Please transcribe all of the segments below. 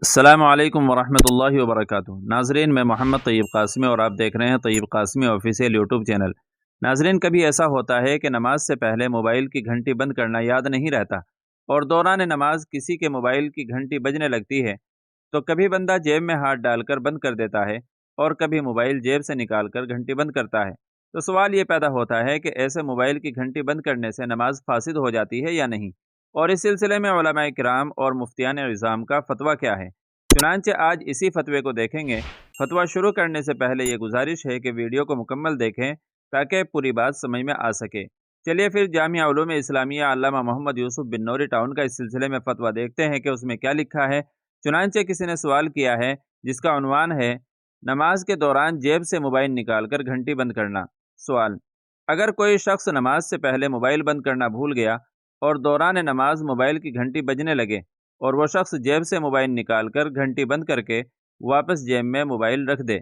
अस्सलामु अलैकुम वरहमतुल्लाहि वबरकातुहू। नाजरीन, मैं मोहम्मद तैयब कासमी और आप देख रहे हैं Tayyab Qasmi official YouTube channel. नाजरीन, कभी ऐसा होता है कि नमाज से पहले मोबाइल की घंटी बंद करना याद नहीं रहता और दौरान नमाज किसी के मोबाइल की घंटी बजने लगती है। तो कभी बंदा जेब में हाथ डालकर बंद कर देता है और कभी मोबाइल जेब से निकालकर घंटी बंद करता है। तो सवाल ये पैदा होता है कि ऐसे मोबाइल की घंटी बंद करने से नमाज फासिद हो जाती है या नहीं, और इस सिलसिले में उलमाए किराम और मुफ्तियान निज़ाम का फतवा क्या है। चुनांचे आज इसी फतवे को देखेंगे। फतवा शुरू करने से पहले ये गुजारिश है कि वीडियो को मुकम्मल देखें ताकि पूरी बात समझ में आ सके। चलिए फिर जामिया उलूम इस्लामिया अल्लामा मोहम्मद यूसुफ बिन नूरी टाउन का इस सिलसिले में फतवा देखते हैं कि उसमें क्या लिखा है। चुनांचे किसी ने सवाल किया है जिसका उन्वान है, नमाज के दौरान जेब से मोबाइल निकालकर घंटी बंद करना। सवाल: अगर कोई शख्स नमाज से पहले मोबाइल बंद करना भूल गया और दौरान नमाज मोबाइल की घंटी बजने लगे और वो शख्स जेब से मोबाइल निकालकर घंटी बंद करके वापस जेब में मोबाइल रख दे,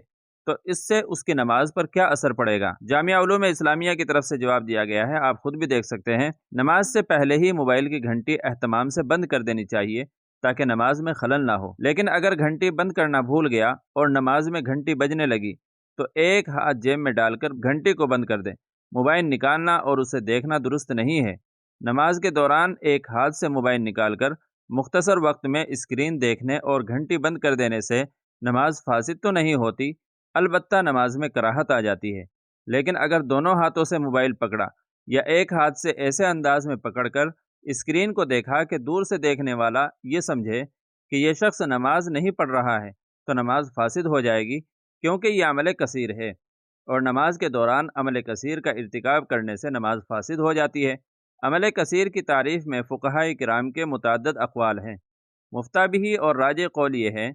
तो इससे उसकी नमाज पर क्या असर पड़ेगा? जामिया उलूम इस्लामिया की तरफ से जवाब दिया गया है, आप खुद भी देख सकते हैं। नमाज से पहले ही मोबाइल की घंटी एहतमाम से बंद कर देनी चाहिए ताकि नमाज में खलल ना हो। लेकिन अगर घंटी बंद करना भूल गया और नमाज में घंटी बजने लगी तो एक हाथ जेब में डालकर घंटी को बंद कर दे। मोबाइल निकालना और उसे देखना दुरुस्त नहीं है। नमाज के दौरान एक हाथ से मोबाइल निकालकर मुख्तसर वक्त में स्क्रीन देखने और घंटी बंद कर देने से नमाज फासिद तो नहीं होती, अलबत्ता नमाज में कराहत आ जाती है। लेकिन अगर दोनों हाथों से मोबाइल पकड़ा या एक हाथ से ऐसे अंदाज में पकड़कर स्क्रीन को देखा कि दूर से देखने वाला ये समझे कि ये शख्स नमाज नहीं पढ़ रहा है, तो नमाज फासिद हो जाएगी, क्योंकि ये अमल कसीर है और नमाज के दौरान अमल कसीर का इर्तिकाब करने से नमाज फासिद हो जाती है। अमल कसीर की तारीफ में फ़ुक़हा किराम के मुतअद्दिद अक़वाल हैं। मुफ्ताबिही और राज कौल ये है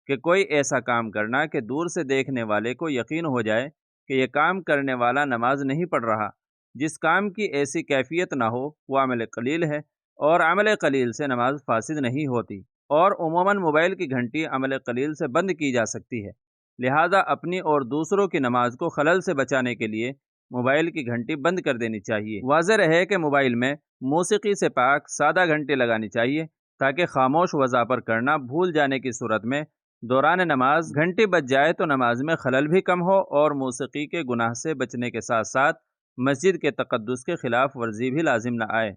कि कोई ऐसा काम करना कि दूर से देखने वाले को यकीन हो जाए कि ये काम करने वाला नमाज नहीं पढ़ रहा। जिस काम की ऐसी कैफियत ना हो वह अमल कलील है और अमल कलील से नमाज फासिद नहीं होती, और उमूमन मोबाइल की घंटी अमल कलील से बंद की जा सकती है। लिहाजा अपनी और दूसरों की नमाज को खलल से बचाने के लिए मोबाइल की घंटी बंद कर देनी चाहिए। वाज़ेह रहे कि मोबाइल में मौसीकी से पाक सादा घंटी लगानी चाहिए ताकि खामोश वज़ा पर करना भूल जाने की सूरत में दौरान नमाज घंटी बज जाए तो नमाज में खलल भी कम हो और मौसीकी के गुनाह से बचने के साथ साथ मस्जिद के तक़द्दुस के खिलाफ वर्जी भी लाजिम न आए।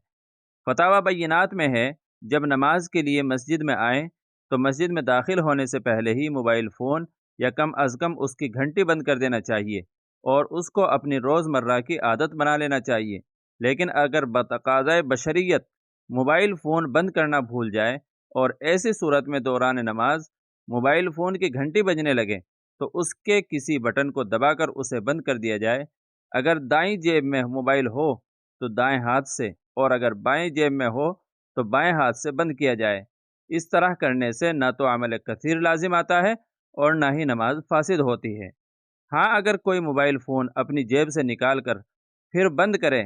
फतावा बय्यिनात में है, जब नमाज के लिए मस्जिद में आएँ तो मस्जिद में दाखिल होने से पहले ही मोबाइल फ़ोन या कम अज़ कम उसकी घंटी बंद कर देना चाहिए और उसको अपनी रोज़मर्रा की आदत बना लेना चाहिए। लेकिन अगर बतक़ाज़ाए बशरियत मोबाइल फ़ोन बंद करना भूल जाए और ऐसी सूरत में दौरान नमाज मोबाइल फ़ोन की घंटी बजने लगे तो उसके किसी बटन को दबाकर उसे बंद कर दिया जाए। अगर दाईं जेब में मोबाइल हो तो दाएं हाथ से, और अगर बाएं जेब में हो तो बाएं हाथ से बंद किया जाए। इस तरह करने से न तो अमल कसीर लाजिम आता है और ना ही नमाज फासिद होती है। हाँ, अगर कोई मोबाइल फ़ोन अपनी जेब से निकाल कर फिर बंद करे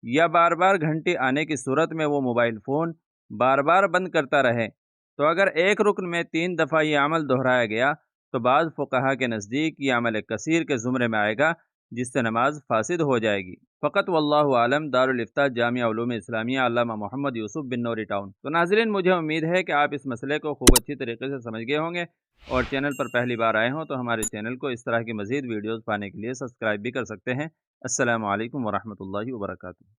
या बार बार घंटी आने की सूरत में वो मोबाइल फ़ोन बार बार बंद करता रहे, तो अगर एक रुकन में 3 दफ़ा ये अमल दोहराया गया तो बाज़ फ़ुक़हा के नज़दीक ये अमल कसीर के ज़ुमरे में आएगा, जिससे नमाज फासिद हो जाएगी। फ़क़त वल्लाहु आलम। दारुल इफ्ता जामिया उलूम इस्लामिया अल्लामा मोहम्मद यूसुफ बिन नूरी टाउन। तो नाज़रीन, मुझे उम्मीद है कि आप इस मसले को खूब अच्छी तरीके से समझ गए होंगे, और चैनल पर पहली बार आए हों तो हमारे चैनल को इस तरह की मज़ीद वीडियोज़ पाने के लिए सब्सक्राइब भी कर सकते हैं। अस्सलामु अलैकुम वरहमतुल्लाहि वबरकातुहू।